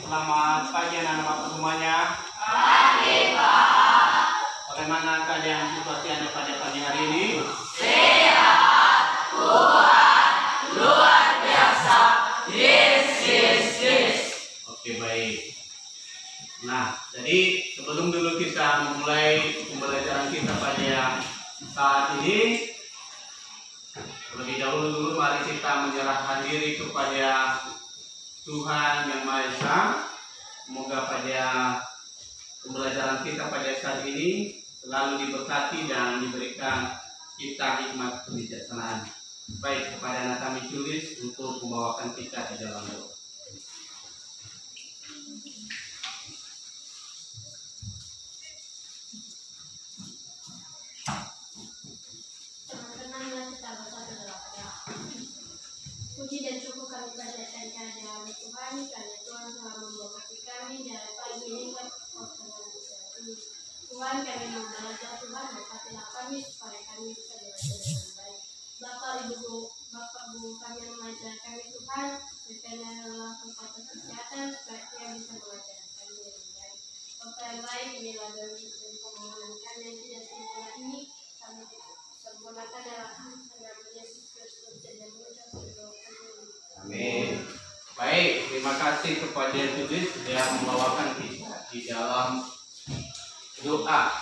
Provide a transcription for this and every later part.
Selamat pagi anak-anak semuanya. Pagi, Pak. Bagaimana kalian situasi Anda pada pagi hari ini? Sehat, kuat, luar biasa. Yes, yes, yes. Oke, baik. Nah, jadi sebelum dulu kita memulai pembelajaran kita pada saat ini, lebih dahulu mari kita menyerahkan diri kepada Tuhan Yang Maha Esa. Semoga pada pembelajaran kita pada saat ini selalu diberkati dan diberikan kita hikmat kebijaksanaan. Baik, kepada anak kami tulis untuk membawakan kita ke dalam doa. Puji dan syukur kami panjatkan kehadiran Tuhan, karena Tuhan telah memberkati kami dari pagi hingga pertengahan ini. Tuhan, kami mau belajar, Tuhan, berkatilah kami supaya kami bisa belajar dengan baik. Bapak Ibu kami yang mengajar kami, Tuhan, berikanlah kekuatan kesehatan supaya dia bisa mengajar kami dengan baik. Bapak yang baik, inilah dari permohonan kami yang tidak sempurna ini, kami sempurnakan dalam nama Yesus Kristus dan mengucap berdoa. Amin. Baik, terima kasih kepada Judis yang membawakan kita di dalam doa. Nah,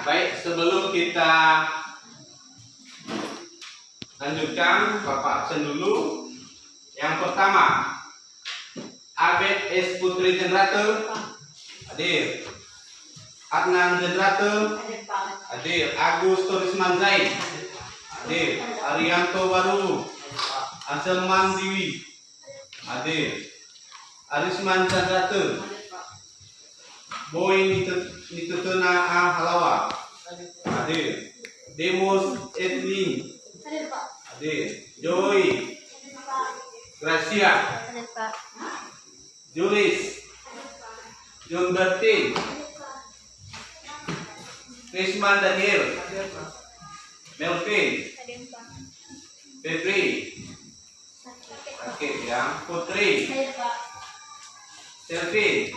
baik, sebelum kita lanjutkan, Bapak absen dulu. Yang pertama, Abed S. Putri Jenrate hadir. Adnan Jenrate hadir. Agus Turisman Zaid hadir. Arianto Baru, Aselman Diwi hadir. Arisman Jenrate, Boy Nitutuna A. Halawa hadir. Demos Edwin hadir. Joy Gracia, Juris, John Bertin, Krisman Daniel, Melvin, Febri, oke ya, Putri, Selvin,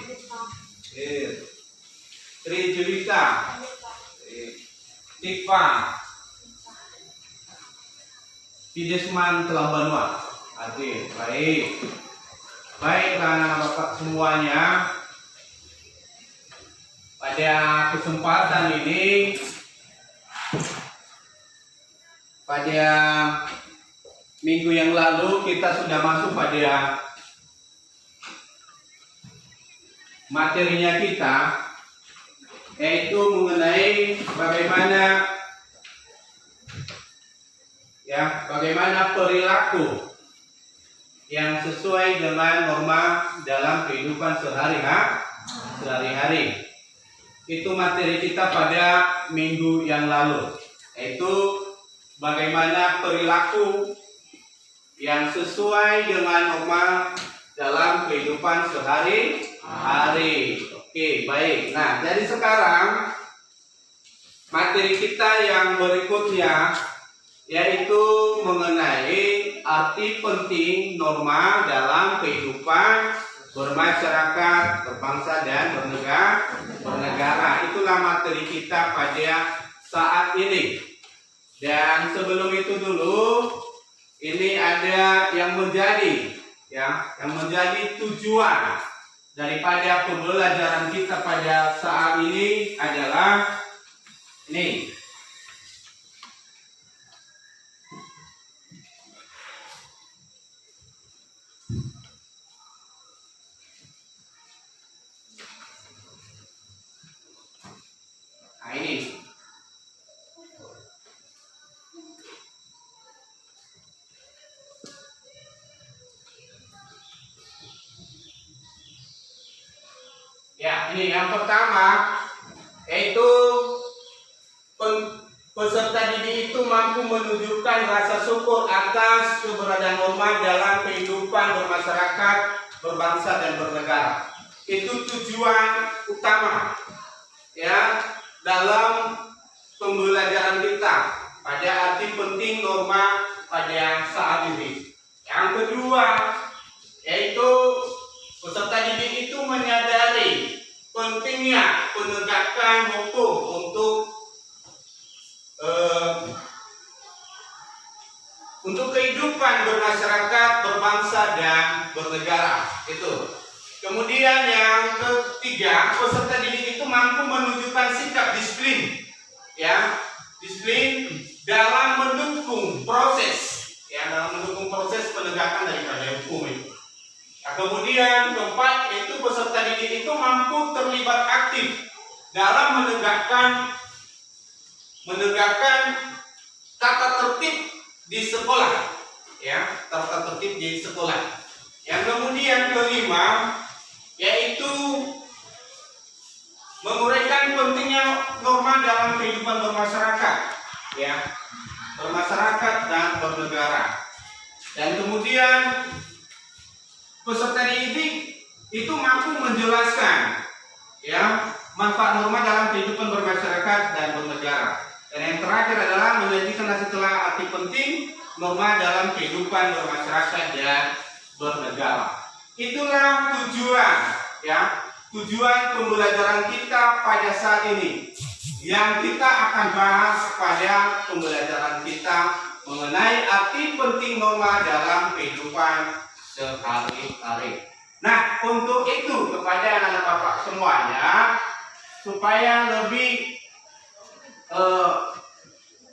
Tri Julita, Tikva, Pidesman Telambanua hadir. Baik, baiklah Bapak semuanya, pada kesempatan ini, pada minggu yang lalu kita sudah masuk pada materinya kita, yaitu mengenai bagaimana perilaku yang sesuai dengan norma dalam kehidupan sehari-hari. Itu materi kita pada minggu yang lalu, yaitu bagaimana perilaku yang sesuai dengan norma dalam kehidupan sehari-hari. Oke, baik. Nah, jadi sekarang materi kita yang berikutnya yaitu mengenai arti penting norma dalam kehidupan bermasyarakat, berbangsa dan bernegara. Itulah materi kita pada saat ini. Dan sebelum itu dulu, ini ada yang menjadi tujuan daripada pembelajaran kita pada saat ini adalah ini. Nah, ini. Ya, ini yang pertama, yaitu peserta didik itu mampu menunjukkan rasa syukur atas keberadaan norma dalam kehidupan bermasyarakat, berbangsa dan bernegara. Itu tujuan utama ya dalam pembelajaran kita pada arti penting norma pada saat ini. Yang kedua yaitu peserta didik itu menyadari pentingnya penegakan hukum untuk kehidupan bermasyarakat, berbangsa dan bernegara. Itu. Kemudian yang ketiga, peserta didik itu mampu menunjukkan sikap disiplin, ya, disiplin dalam mendukung proses penegakan daripada hukum itu. Nah, kemudian keempat, yaitu peserta didik itu mampu terlibat aktif dalam menegakkan tata tertib di sekolah, ya, tata tertib di sekolah. Yang kemudian kelima, yaitu menguraikan pentingnya norma dalam kehidupan bermasyarakat, ya, bermasyarakat dan bernegara. Dan kemudian peserta didik itu mampu menjelaskan, ya, manfaat norma dalam kehidupan bermasyarakat dan bernegara. Dan yang terakhir adalah menyajikan setelah arti penting norma dalam kehidupan bermasyarakat dan bernegara. Itulah tujuan pembelajaran kita pada saat ini, yang kita akan bahas pada pembelajaran kita mengenai arti penting norma dalam kehidupan sehari-hari. Nah, untuk itu kepada anak-anak Bapak semuanya, supaya lebih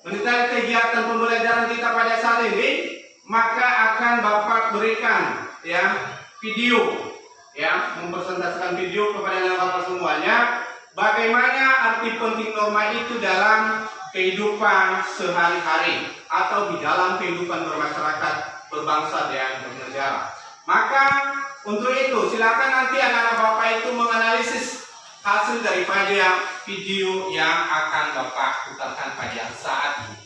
mengetahui kegiatan pembelajaran kita pada saat ini, maka akan Bapak berikan, ya, video, ya, mempresentasikan video kepada anak Bapak semuanya bagaimana arti penting norma itu dalam kehidupan sehari-hari atau di dalam kehidupan bermasyarakat, berbangsa dan bernegara. Maka untuk itu silakan nanti anak-anak Bapak itu menganalisis hasil daripada video yang akan Bapak putarkan pada saat ini.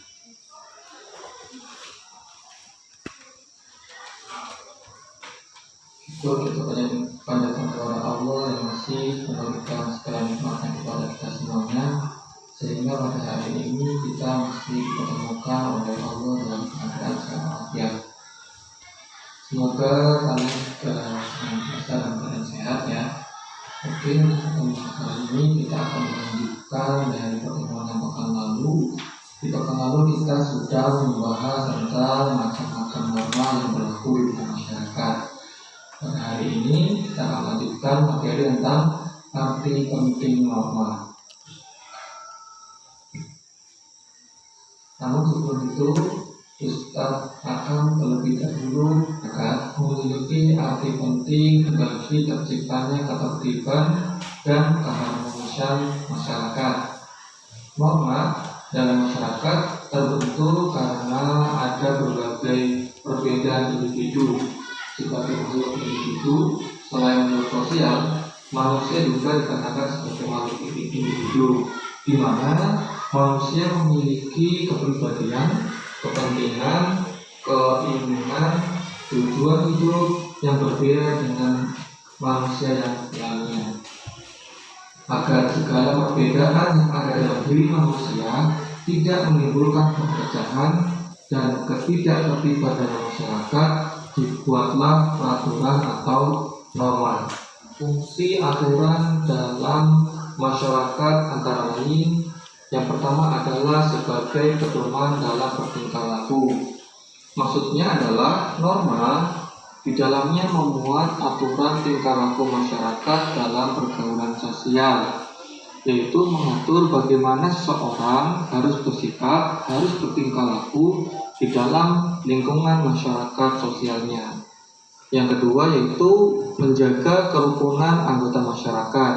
Syukur kita panjatkan kepada Allah yang masih memberikan segala nikmatnya kepada kita semuanya, sehingga pada hari ini kita masih dipertemukan oleh Allah dalam keadaan sehat walafiat. Semoga kalian senantiasa dalam keadaan sehat, ya. Mungkin pertemuan kali ini kita akan melanjutkan dari pertemuan yang pekan lalu. Di pekan lalu kita sudah membahas tentang macam-macam norma yang berlaku di masyarakat. Pada hari ini kita akan lanjutkan materi tentang arti penting norma. Namun sebelum itu, Ustaz akan terlebih dahulu akan memiliki arti penting bagi terciptanya ketertiban dan keharmonisan masyarakat. Norma dalam masyarakat terbentuk karena ada berbagai perbedaan individu. Sebagai makhluk individu, selain makhluk sosial, manusia juga dikatakan sebagai makhluk individu, di mana manusia memiliki kepribadian, kepentingan, keinginan, tujuan hidup yang berbeda dengan manusia yang lainnya. Agar segala perbedaan yang ada dalam diri manusia tidak menimbulkan perpecahan dan ketidaktertiban dalam masyarakat, dibuatlah peraturan atau norma. Fungsi aturan dalam masyarakat antara lain, yang pertama adalah sebagai pedoman dalam bertingkah laku. Maksudnya adalah norma di dalamnya memuat aturan tingkah laku masyarakat dalam pergaulan sosial, yaitu mengatur bagaimana seseorang harus bersikap, harus bertingkah laku di dalam lingkungan masyarakat sosialnya. Yang kedua yaitu menjaga kerukunan anggota masyarakat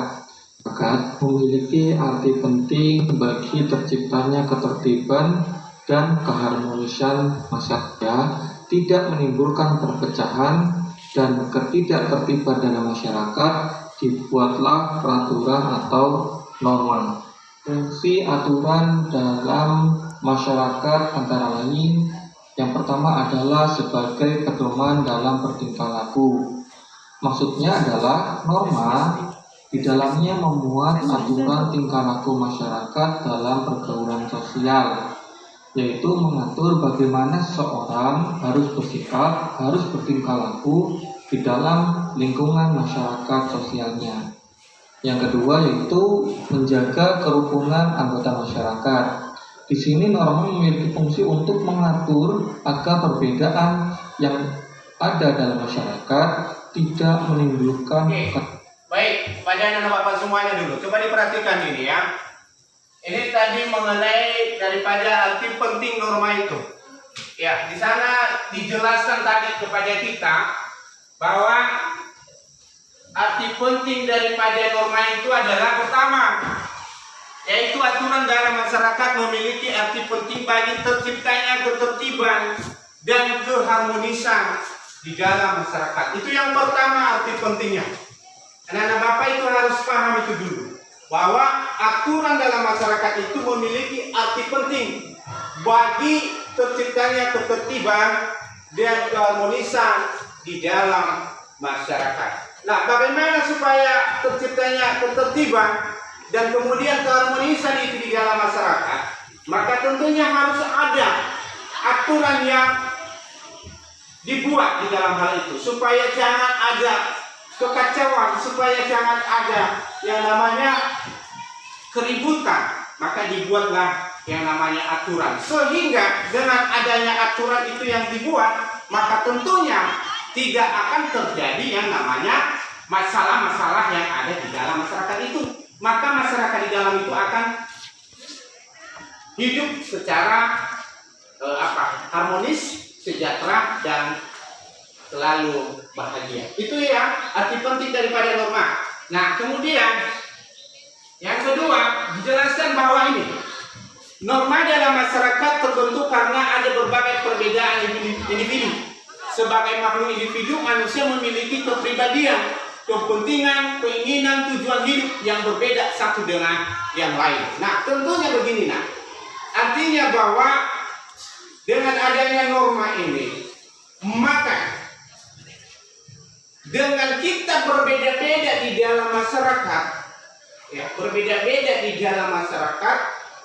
agar memiliki arti penting bagi terciptanya ketertiban dan keharmonisan masyarakat, tidak menimbulkan perpecahan dan ketidaktertiban dalam masyarakat, dibuatlah peraturan atau norma. Fungsi aturan dalam masyarakat antara lain yang pertama adalah sebagai pedoman dalam bertingkah laku. Maksudnya adalah norma di dalamnya memuat aturan tingkah laku masyarakat dalam pergaulan sosial, yaitu mengatur bagaimana seseorang harus bersikap, harus bertingkah laku di dalam lingkungan masyarakat sosialnya. Yang kedua yaitu menjaga kerukunan anggota masyarakat. Di sini norma memiliki fungsi untuk mengatur agar perbedaan yang ada dalam masyarakat tidak menimbulkan. Baik, pada anak bapak semuanya dulu. Coba diperhatikan ini ya. Ini tadi mengenai daripada arti penting norma itu. Ya, di sana dijelaskan tadi kepada kita bahwa arti penting daripada norma itu adalah pertama, yaitu aturan dalam masyarakat memiliki arti penting bagi terciptanya ketertiban dan keharmonisan di dalam masyarakat. Itu yang pertama arti pentingnya. Anak-anak bapak itu harus paham itu dulu, bahwa aturan dalam masyarakat itu memiliki arti penting bagi terciptanya ketertiban dan keharmonisan di dalam masyarakat. Nah, bagaimana supaya terciptanya ketertiban dan kemudian keharmonisan itu di dalam masyarakat? Maka tentunya harus ada aturan yang dibuat di dalam hal itu, supaya jangan ada kekacauan, supaya jangan ada yang namanya keributan. Maka dibuatlah yang namanya aturan, sehingga dengan adanya aturan itu yang dibuat, maka tentunya tidak akan terjadi yang namanya masalah-masalah yang ada di dalam masyarakat itu. Maka masyarakat di dalam itu akan hidup secara harmonis, sejahtera, dan selalu bahagia. Itu ya arti penting daripada norma. Nah, kemudian yang kedua dijelaskan bahwa ini norma dalam masyarakat terbentuk karena ada berbagai perbedaan individu. Sebagai makhluk individu, manusia memiliki kepribadian, kepentingan, keinginan, tujuan hidup yang berbeda satu dengan yang lain. Nah, tentunya begini, artinya bahwa dengan adanya norma ini, maka dengan kita berbeda-beda di dalam masyarakat, berbeda-beda di dalam masyarakat,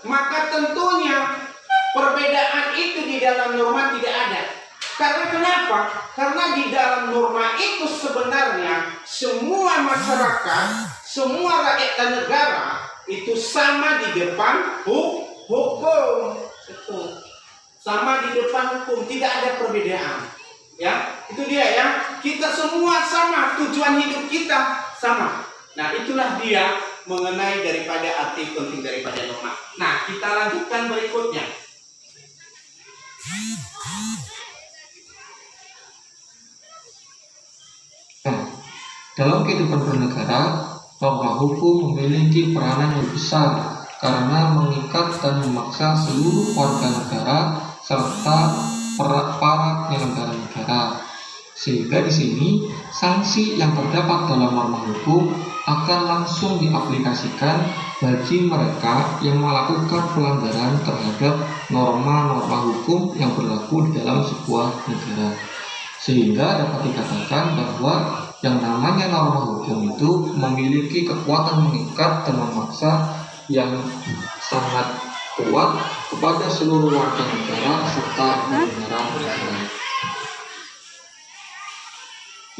maka tentunya perbedaan itu di dalam norma tidak ada. Karena kenapa? Karena di dalam norma itu sebenarnya semua masyarakat, semua rakyat dan negara itu sama di depan hukum. Sama di depan hukum, tidak ada perbedaan. Ya, itu dia ya. Kita semua sama, tujuan hidup kita sama. Nah, itulah dia mengenai daripada arti penting daripada norma. Nah, kita lanjutkan berikutnya. Dalam kehidupan bernegara, norma hukum memiliki peranan yang besar karena mengikat dan memaksa seluruh warga negara serta para penyelenggara negara. Sehingga di sini sanksi yang terdapat dalam norma hukum akan langsung diaplikasikan bagi mereka yang melakukan pelanggaran terhadap norma-norma hukum yang berlaku di dalam sebuah negara. Sehingga dapat dikatakan bahwa yang namanya norma hukum itu memiliki kekuatan mengikat dan memaksa yang sangat kuat kepada seluruh warga negara serta negara.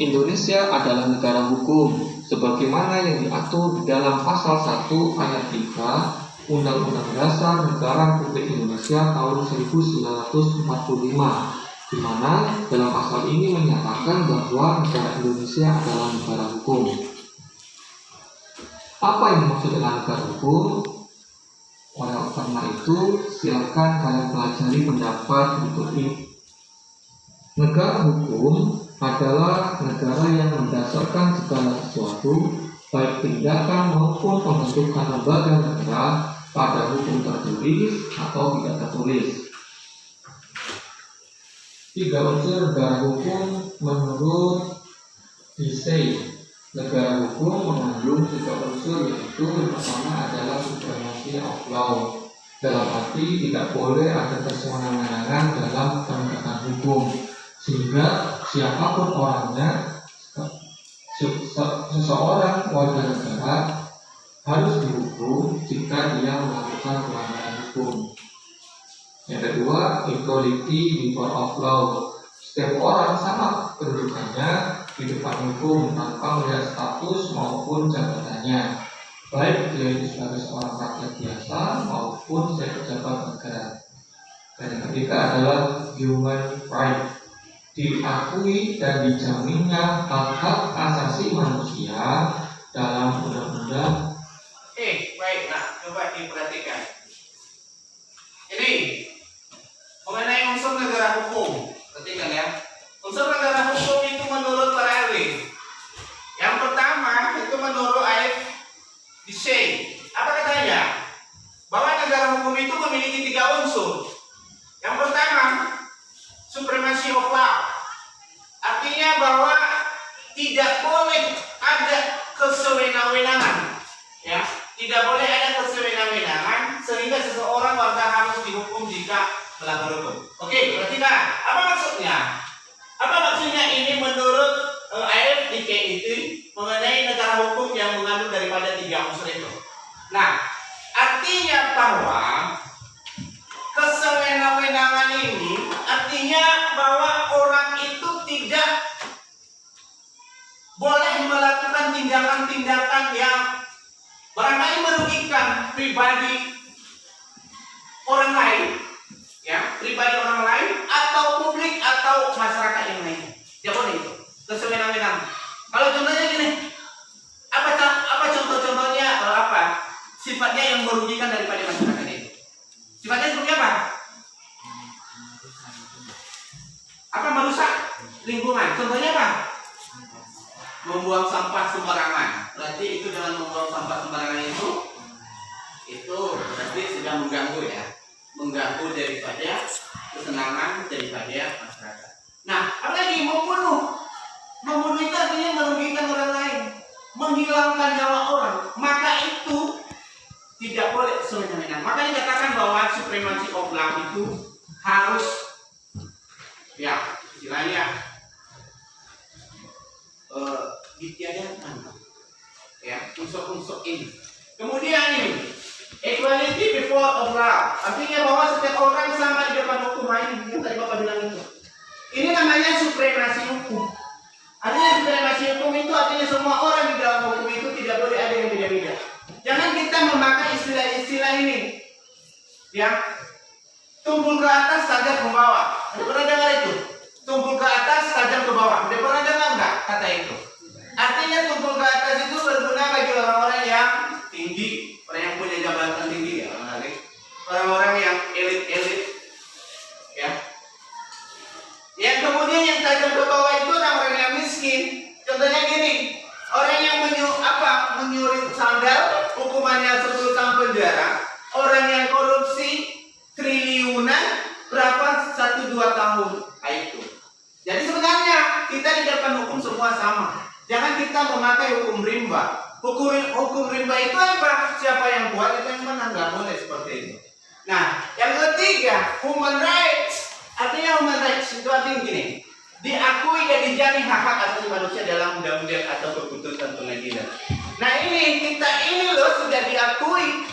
Indonesia adalah negara hukum sebagaimana yang diatur di dalam pasal 1 ayat 3 Undang-Undang Dasar Negara Republik Indonesia tahun 1945, di mana dalam pasal ini menyatakan bahwa negara Indonesia adalah negara hukum. Apa yang dimaksud dengan negara hukum? Oleh karena itu, silakan kalian pelajari pendapat berikut ini. Negara hukum adalah negara yang mendasarkan segala sesuatu, baik tindakan maupun pembentukan lembaga negara pada hukum tertulis atau tidak tertulis. 3 unsur negara hukum menurut Hisey. Negara hukum mengandung 3 unsur, yaitu yang pertama adalah supremacy of law, Dalam arti tidak boleh ada kesewenang-wenangan dalam penegakan hukum, sehingga siapapun orangnya, seseorang warga negara harus dihukum jika dia melakukan pelanggaran hukum. Yang kedua, equality before of law. Setiap orang sama kedudukannya di depan hukum tanpa melihat status maupun jabatannya, baik dia itu sebagai seorang rakyat biasa maupun sebagai pejabat negara. Dan yang ketiga adalah human right, diakui dan dijaminnya hak-hak asasi manusia dalam undang-undang. Baik, nah coba diperhatikan. Ini mengenai unsur negara hukum. Perhatikan ya. Unsur negara hukum itu menurut para ahli. Yang pertama itu menurut IFDC. Apa katanya? Bahwa negara hukum itu memiliki 3 unsur. Yang pertama, supremacy of law. Artinya bahwa tidak boleh ada kesewenang-wenangan. Ya, tidak boleh ada kesewenang-wenangan sehingga seseorang warga harus dihukum jika melanggar hukum. Oke, perhatikan. Apa maksudnya? Apa maksudnya ini menurut IFDK itu mengenai negara hukum yang mengandung daripada 3 unsur itu? Nah, artinya bahwa kesewenang-wenangan ini artinya bahwa orang itu tidak boleh melakukan tindakan-tindakan yang barangkali merugikan pribadi orang lain, ya, pribadi orang lain atau publik atau masyarakat yang lain. Tidak boleh itu. Kesewenang-wenangan. Kalau contohnya gini, apa contoh-contohnya sifatnya yang merugikan daripada masyarakat itu? Sifatnya seperti apa? Apa merusak lingkungan? Contohnya apa? Membuang sampah sembarangan. Berarti itu dengan membuang sampah sembarangan itu berarti sudah mengganggu ya, mengganggu daripada kesenangan daripada masyarakat. Nah, apalagi membunuh itu artinya merugikan orang lain, menghilangkan nyawa orang, maka itu tidak boleh sewenang-wenang. Makanya dikatakan bahwa supremacy of law itu harus ya istilahnya ditiadakan ya unsur-unsur ini. Kemudian ini equality before of law, artinya bahwa setiap orang sama di depan hukum. Ini yang tadi Bapak bilang itu. Ini namanya supremasi hukum. Artinya supremasi hukum itu artinya semua orang di dalam hukum itu tidak boleh ada yang beda-beda. Jangan kita memakai istilah-istilah ini, ya. Tumpul ke atas, tajam ke bawah. Ada pernah dengar itu? Tumpul ke atas, tajam ke bawah. Ada pernah dengar nggak kata itu? Artinya tumpul ke atas itu berguna bagi orang-orang yang tinggi, orang yang punya jabatan tinggi, ya, orang-orang yang elit-elit, ya. Yang kemudian yang tajam ke bawah itu orang-orang yang miskin. Contohnya gini, orang yang menyuri sandal, hukumannya 10 tahun penjara. Orang yang korupsi triliunan, berapa? 1-2 tahun. Itu. Jadi sebenarnya kita di depan hukum semua sama. Jangan kita memakai hukum rimba. Hukum rimba itu apa? Siapa yang buat itu yang menang, nggak boleh seperti itu. Nah, yang ketiga, human rights. Artinya human rights itu artinya gini, diakui dan dijamin hak-hak asasi manusia dalam undang-undang atau keputusan pengadilan. Nah ini loh sudah diakui,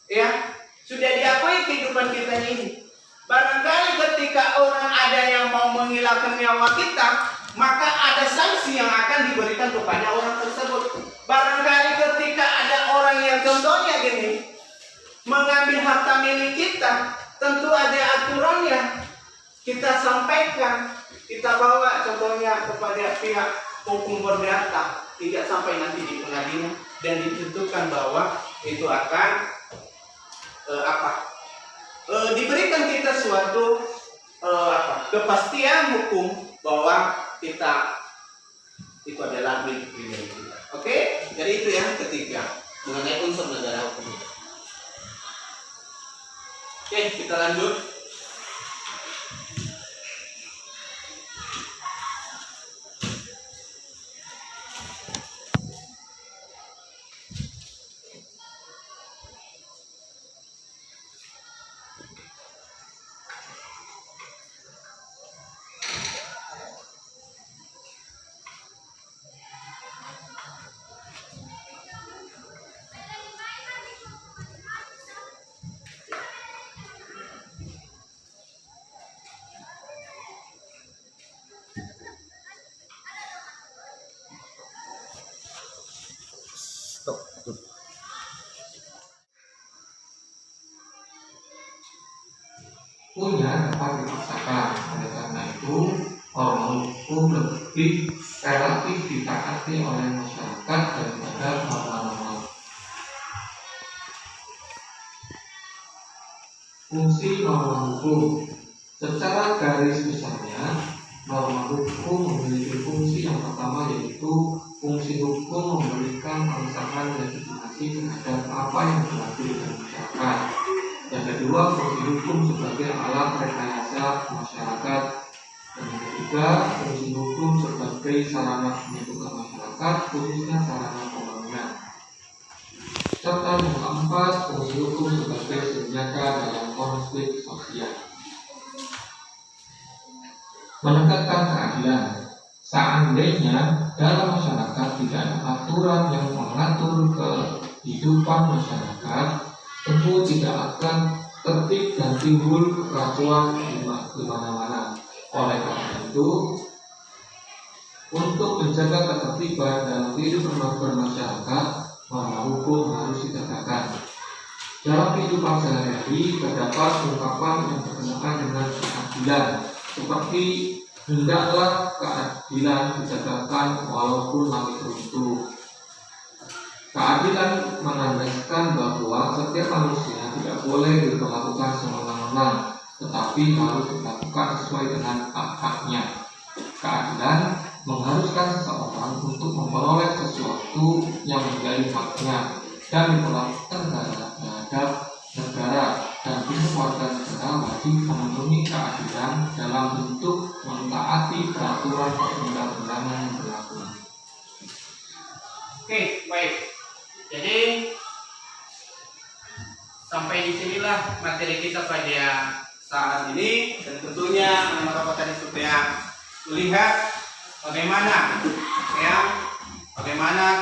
ya, sudah diakui kehidupan kita ini. Barangkali ketika orang ada yang mau menghilangkan nyawa kita, maka ada sanksi yang akan diberikan kepada orang tersebut. Barangkali ketika ada orang yang contohnya gini, mengambil harta milik kita, tentu ada aturannya. Kita sampaikan, kita bawa contohnya kepada pihak hukum perdata, tidak sampai nanti di pengadilan dan ditentukan bahwa itu akan diberikan kita suatu kepastian hukum bahwa kita itu adalah milik pribadi kita. Oke, jadi itu yang ketiga mengenai unsur negara hukum. Oke, kita lanjut. punya dapat dipaksakan. Oleh karena itu, norma hukum lebih relatif ditaati oleh masyarakat daripada norma-norma. Fungsi norma hukum. Secara garis besarnya, norma hukum memiliki fungsi yang pertama, yaitu fungsi hukum memberikan rangsangan legitimasi terhadap apa yang berlaku di masyarakat. Yang kedua, fungsi hukum sebagai alat rekayasa masyarakat. Dan yang ketiga, fungsi hukum sebagai sarana pembentukan masyarakat, khususnya sarana pembangunan. Serta yang keempat, fungsi hukum sebagai senjata dalam konflik sosial. Menegakkan keadilan. Seandainya dalam masyarakat tidak ada aturan yang mengatur kehidupan masyarakat, tentu tidak akan tertib dan timbul kekacauan di mana-mana. Oleh karena itu, untuk menjaga ketertiban dalam kehidupan bermasyarakat, norma hukum harus ditegakkan. Dalam kehidupan sehari-hari terdapat ungkapan yang berkenaan dengan keadilan, seperti hendaklah keadilan ditegakkan walaupun langit runtuh. Keadilan menandaskan bahwa setiap manusia tidak boleh diperlakukan semena-mena, tetapi harus dilakukan sesuai dengan hak-haknya. Keadilan mengharuskan seseorang untuk memperoleh sesuatu yang menjadi haknya dan diperlakukan terhadap negara, dan pihak warga negara wajib memenuhi keadilan dalam bentuk mentaati peraturan perundang-undangan yang berlaku. Oke, baik. Jadi sampai di sinilah materi kita pada saat ini, dan tentunya anak-anak tadi supaya melihat bagaimana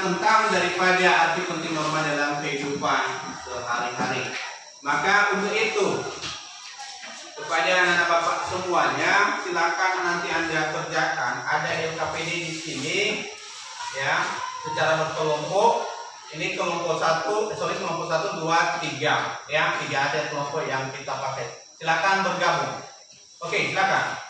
tentang daripada arti penting norma dalam kehidupan sehari-hari. Maka untuk itu, kepada anak-anak bapak semuanya, silakan nanti Anda kerjakan. Ada LKPD di sini, ya, secara berkelompok. Ini kelompok 1, 2, 3, ya, 3 ada kelompok yang kita pakai. Silakan bergabung. Oke, silakan.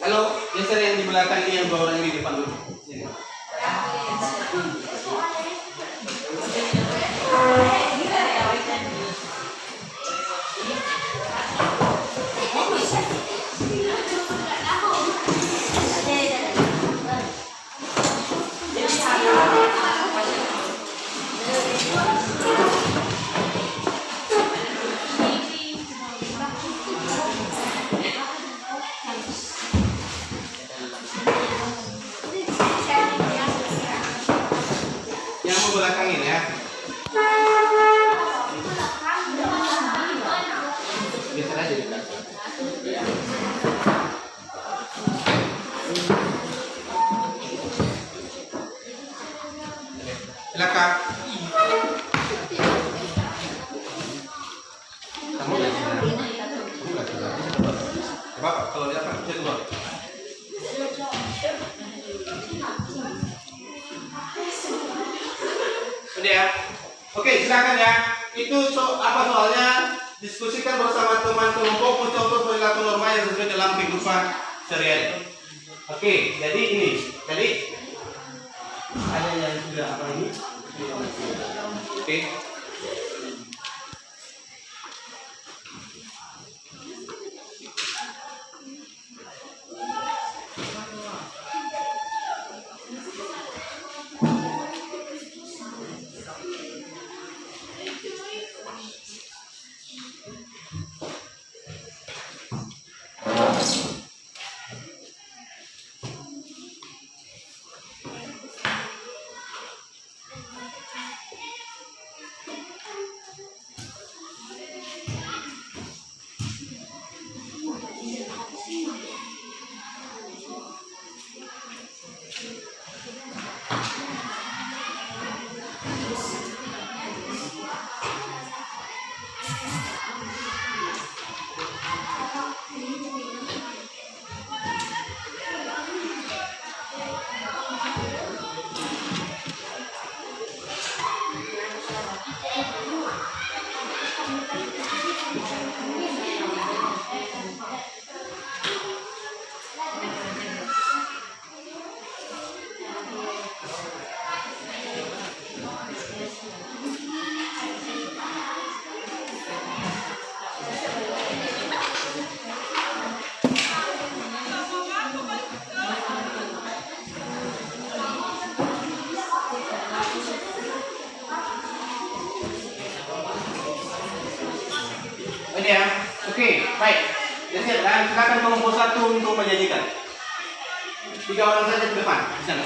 Halo, geser yang di belakang ini, yang bawa orang di depan dulu. Sini. Yang mau belakangin ya. Geser aja di belakang. Silakan. Kamu nggak sudah? Bapak, kalau dia apa? Saya keluar. Udah ya? Oke, silakan ya. Itu apa soalnya? Diskusikan bersama teman kelompok mencontoh perilaku norma yang sesuai dalam kehidupan sehari-hari. Oke, jadi ini. Jadi ada yang sudah apa ini? Oke. Ini ya. Oke, baik. Jadi dan silakan kelompok satu untuk menyajikan. 3 orang saja ke depan. Di sana.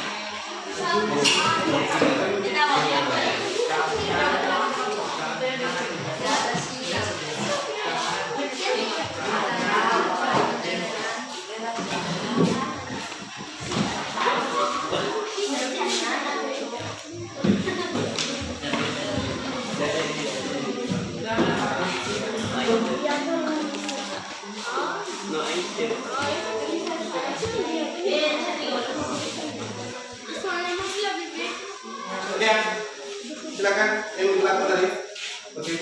Ya, silakan yang di belakang tadi. Oke.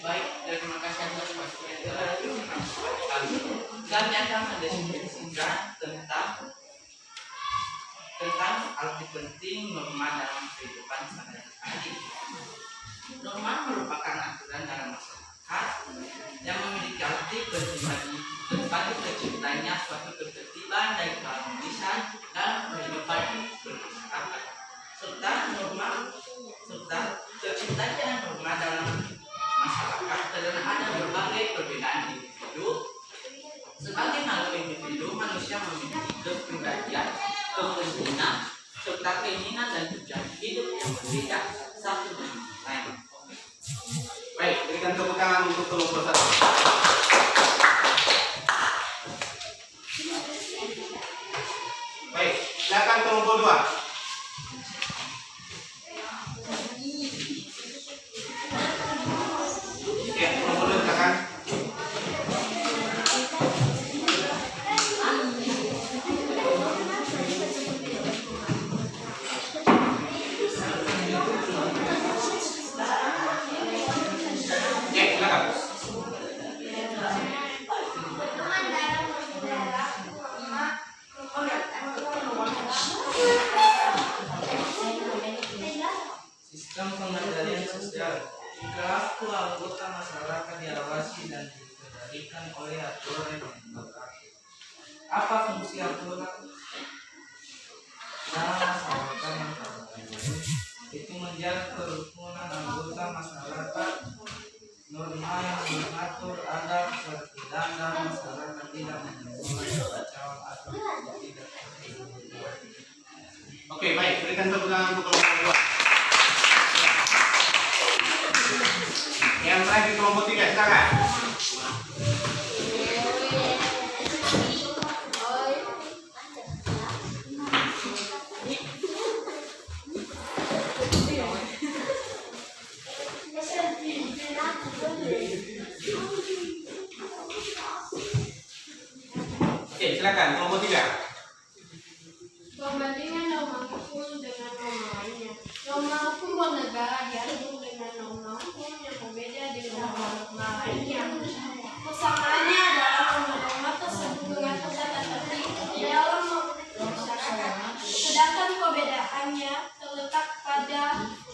Baik, terima kasih atas waktunya. Kami akan mendiskusikan tentang arti penting norma dalam kehidupan sehari-hari. Norma merupakan aturan dalam masyarakat yang memiliki arti bagi terciptanya suatu ketertiban dan keharmonisan dalam kehidupan bermasyarakat. Serta terciptanya norma dalam masyarakat karena ada berbagai perbedaan individu. Sebagai makhluk individu, manusia memiliki kepribadian, kepentingan, serta keinginan dan tujuan hidup yang berbeda satu dengan lain. Baik, berikan tepuk tangan untuk kelompok satu. Baik, silakan kelompok 2. Ya, kelompok 2 silakan. Ya, silakan. Sistem pengendalian sosial. Perilaku anggota masyarakat diawasi dan dikendalikan oleh aturan yang berlaku. Apa fungsi aturan dalam masyarakat yang terlalu? Itu menjaga kerukunan anggota masyarakat, norma yang mengatur agar perpindahan masyarakat tidak menimbulkan kekacauan atau tidak terjadi. Oke, baik, berikan tepuk tangan untuk kelompok 2. yang terakhir kelompok 3 silakan. Oke, silakan kelompok 3. Pembandingan norma hukum dengan norma lainnya. Norma hukum bernegara diatur dengan norma hukum yang berbeda dengan norma lainnya. Persamaannya adalah norma tersebut mengatur tata tertib di dalam masyarakat, sedangkan perbedaannya terletak pada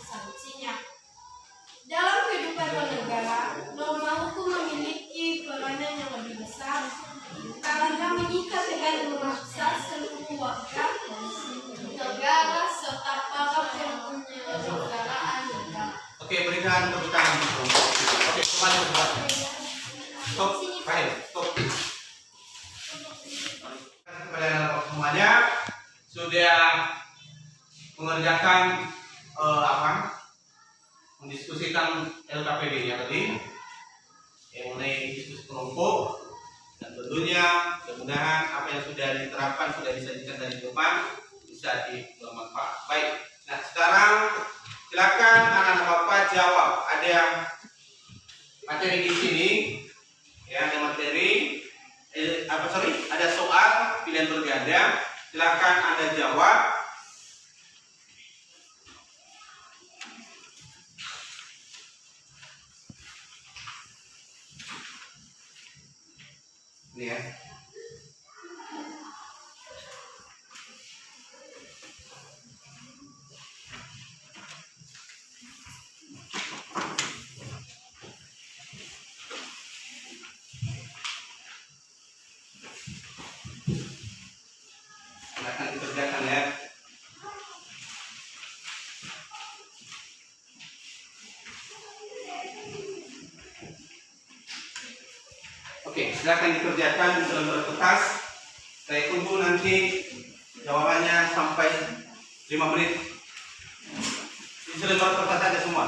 sanksinya. Dalam kehidupan bernegara, norma hukum memiliki peranan yang lebih besar karena mengikat dengan memaksa seluruh warga negara serta para penyelenggaraan negara. Oke, berikan tepuk tangan. Oke, kembali ke tempat. Stop, Fahil, stop. Kepada anak semuanya sudah mengerjakan mendiskusikan LKPD-nya tadi, yang mengenai diskusi kelompok, dan tentunya mudah-mudahan apa yang sudah diterapkan sudah disajikan dari depan bisa bermanfaat. Baik, nah sekarang silakan anak-anak bapak jawab. Ada materi di sini, ya ada materi, ada soal pilihan berganda. Silakan Anda jawab. Ini ya. Silakan dikerjakan ya. Oke, silakan dikerjakan di dalam kertas. Saya tunggu nanti jawabannya sampai 5 menit. Di dalam kertas aja semua.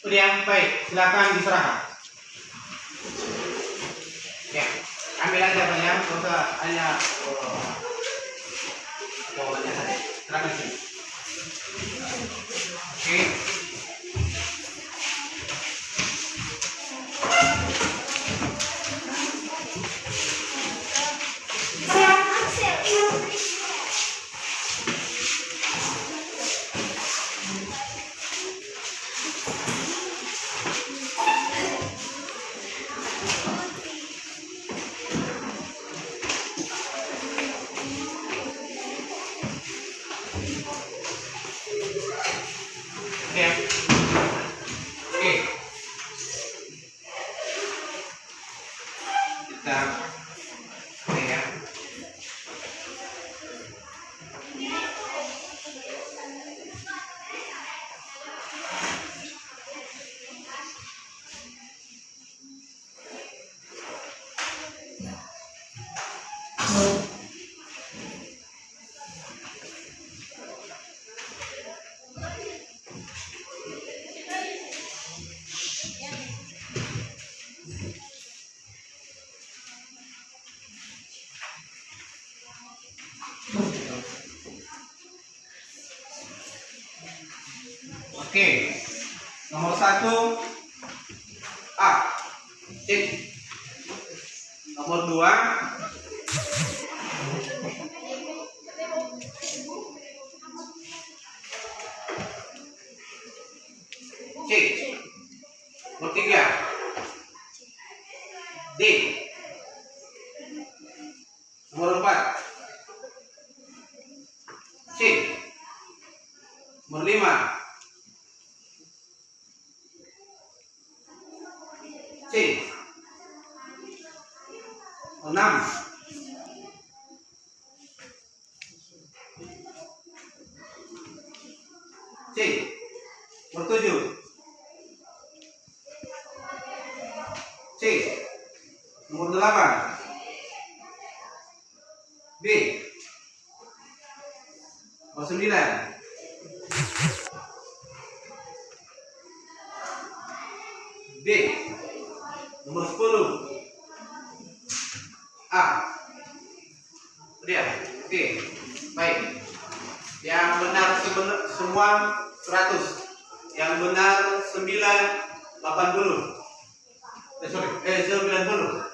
Udah, baik, silakan diserahkan. Ya, ambil aja banyak, nggak usah hanya bawaannya saja. Silakan sini. Oke. Ya. Oke. Kita ya. Oke. Nomor 1 A. Cek. Nomor 2 C. Nomor 3 D. Nomor 4 C. Nomor 5. C. Nomor 6. C. Nomor 7. C. Nomor 8. B. Nomor 9. B. Nomor 10. A. Udah. Oke. Baik. Yang benar semua 100. Yang benar 80. Sorry, 90.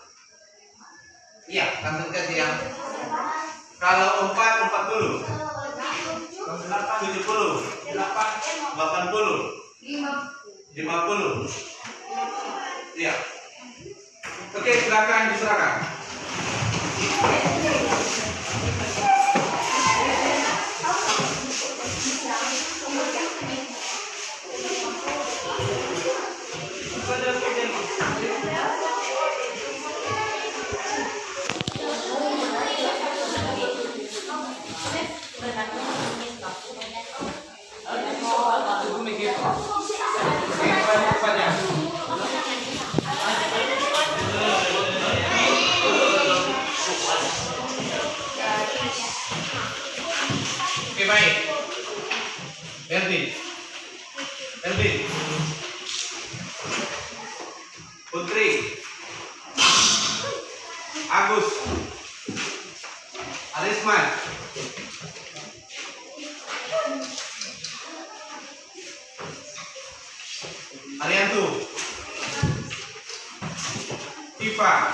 Iya, langsung kasih ya. Kalau 4 40. 70. 80. 50. Iya. Oke, silakan diserahkan. Oke, baik. Elvin, Putri, Agus, Arisman, Arianto, Tifa,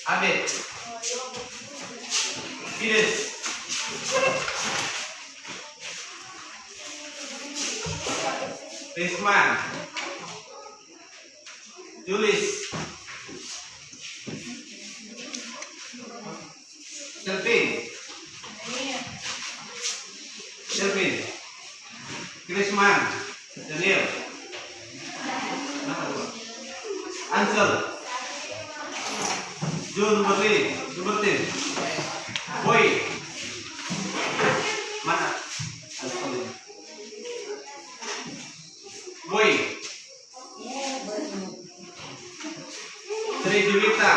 Abed, Fides, Risman, Julis, Selvin, Krisman, Daniel, Ansel, Jun Bertin, Boy, mana? Boy, Sri Julita,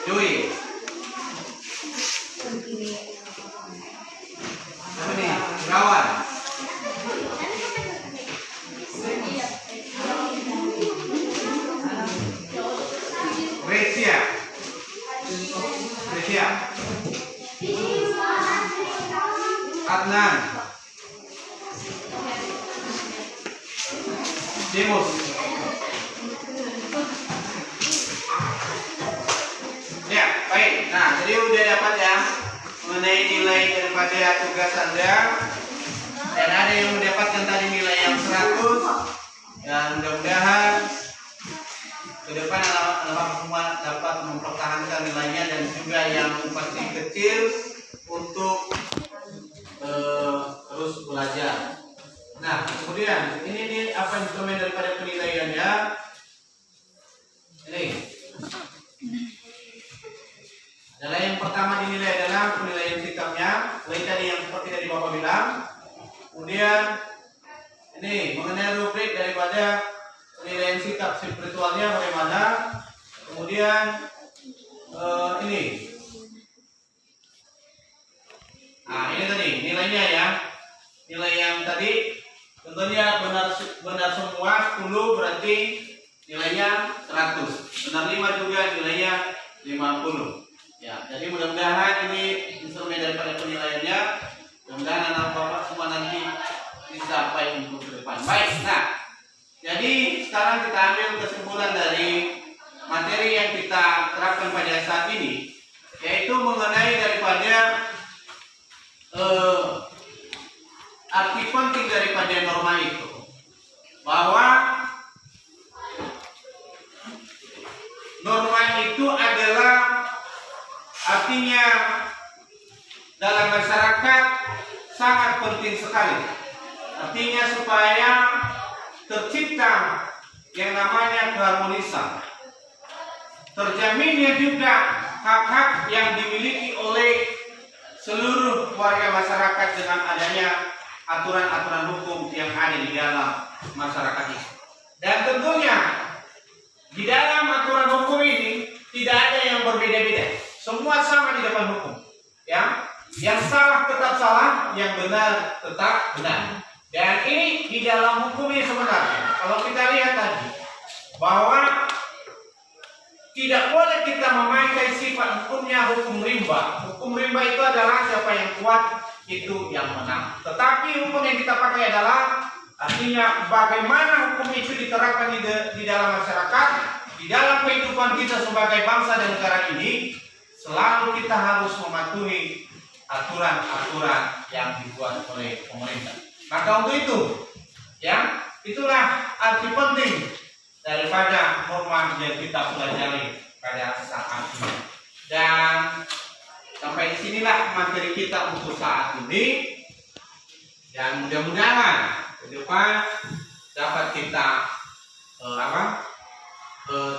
Joy, apa nih? Kawan, Grecia, Adnan, Demos. Ya, baik. Nah, jadi udah dapat ya mengenai nilai daripada tugas Anda. Dan ada yang mendapatkan tadi nilai yang 100. Dan mudah-mudahan ke depan anak-anak semua dapat mempertahankan nilainya dan juga yang pasti kecil untuk terus belajar. Nah, kemudian ini apa instrumen daripada penilaiannya? Ini adalah yang pertama dinilai adalah penilaian sikapnya, mulai tadi yang seperti tadi Bapak bilang. Kemudian ini mengenai rubrik daripada penilaian sikap spiritualnya bagaimana. Kemudian ini. Nah, ini tadi nilainya ya. Nilai yang tadi tentunya benar semua 10 berarti nilainya 100. Benar 5 juga nilainya 50. Ya, jadi mudah-mudahan ini instrumen daripada penilaiannya. Mudah-mudahan anak bapak semua nanti bisa baik untuk ke depan. Baik, nah, jadi sekarang kita ambil kesimpulan dari materi yang kita terapkan pada saat ini, yaitu mengenai daripada arti penting daripada norma itu, bahwa itu adalah artinya dalam masyarakat sangat penting sekali. Artinya supaya tercipta yang namanya keharmonisan. Terjaminnya juga hak-hak yang dimiliki oleh seluruh warga masyarakat dengan adanya aturan-aturan hukum yang ada di dalam masyarakat ini. Dan tentunya di dalam aturan hukum ini tidak ada yang berbeda-beda. Semua sama di depan hukum. Ya, yang salah tetap salah, yang benar tetap benar. Dan ini di dalam hukum ini sebenarnya, kalau kita lihat tadi, bahwa tidak boleh kita memakai sifat hukumnya hukum rimba. Hukum rimba itu adalah siapa yang kuat itu yang menang. Tetapi hukum yang kita pakai adalah artinya bagaimana hukum itu diterapkan di dalam masyarakat, di dalam kehidupan kita sebagai bangsa dan negara ini. Selalu kita harus mematuhi aturan-aturan yang dibuat oleh pemerintah. Maka untuk itu, ya, itulah arti penting daripada norma yang kita pelajari pada saat ini. Dan sampai disinilah materi kita untuk saat ini. Dan mudah-mudahan ke depan dapat kita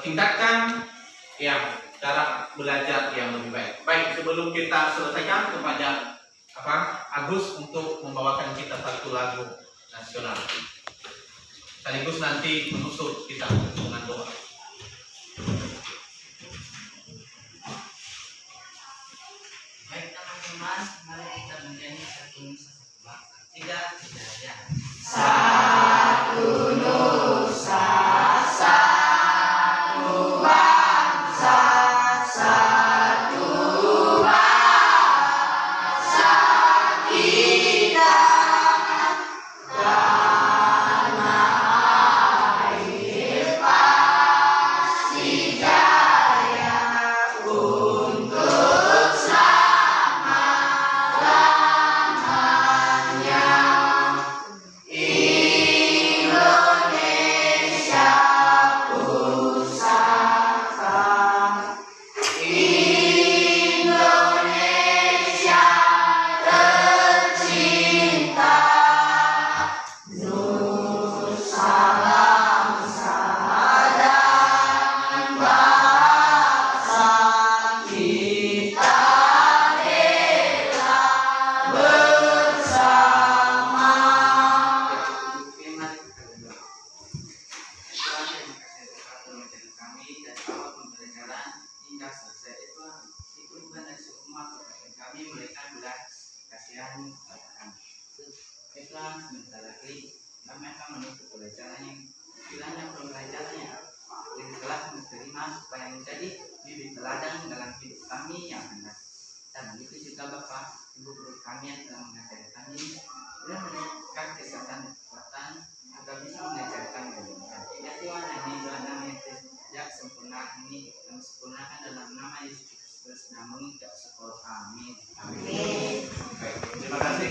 tingkatkan yang cara belajar yang lebih baik. Baik, sebelum kita selesaikan kepada Agus untuk membawakan kita satu lagu nasional. Sekaligus nanti menutup kita dengan doa. Baik teman-teman, mari kita menyanyi satu nusa satu bangsa. Tiga, ya. Satu nusa, satu bangsa, satu bangsa kita. Tanah air pasti jaya untuk selama-lamanya. Indonesia pusaka, Indonesia tercinta, nusa bangsa dan bahasa kita bela bersama. Tuhan, terima kasih atas pertolongan kami dari awal pembelajaran hingga selesai. Itu bukan dari semua kebaikan kami, mereka belas kasihan kepada kami. Baiklah, sebentar lagi kami akan menutup pelajaran yang kiranya pembelajarannya telah menerima supaya menjadi bibit teladan dalam hidup kami yang benar. Dan begitu juga Bapak, Ibu guru kami yang telah mengajari kami, dan memberikan kesehatan dan kekuatan agar bisa mengajarkan kebenaran. Ya Tuhan, ini adalah nama yang tidak sempurna ini, kami sempurnakan dalam nama Yesus Kristus, namun tidak sekolah kami. Amin. Baik, terima kasih.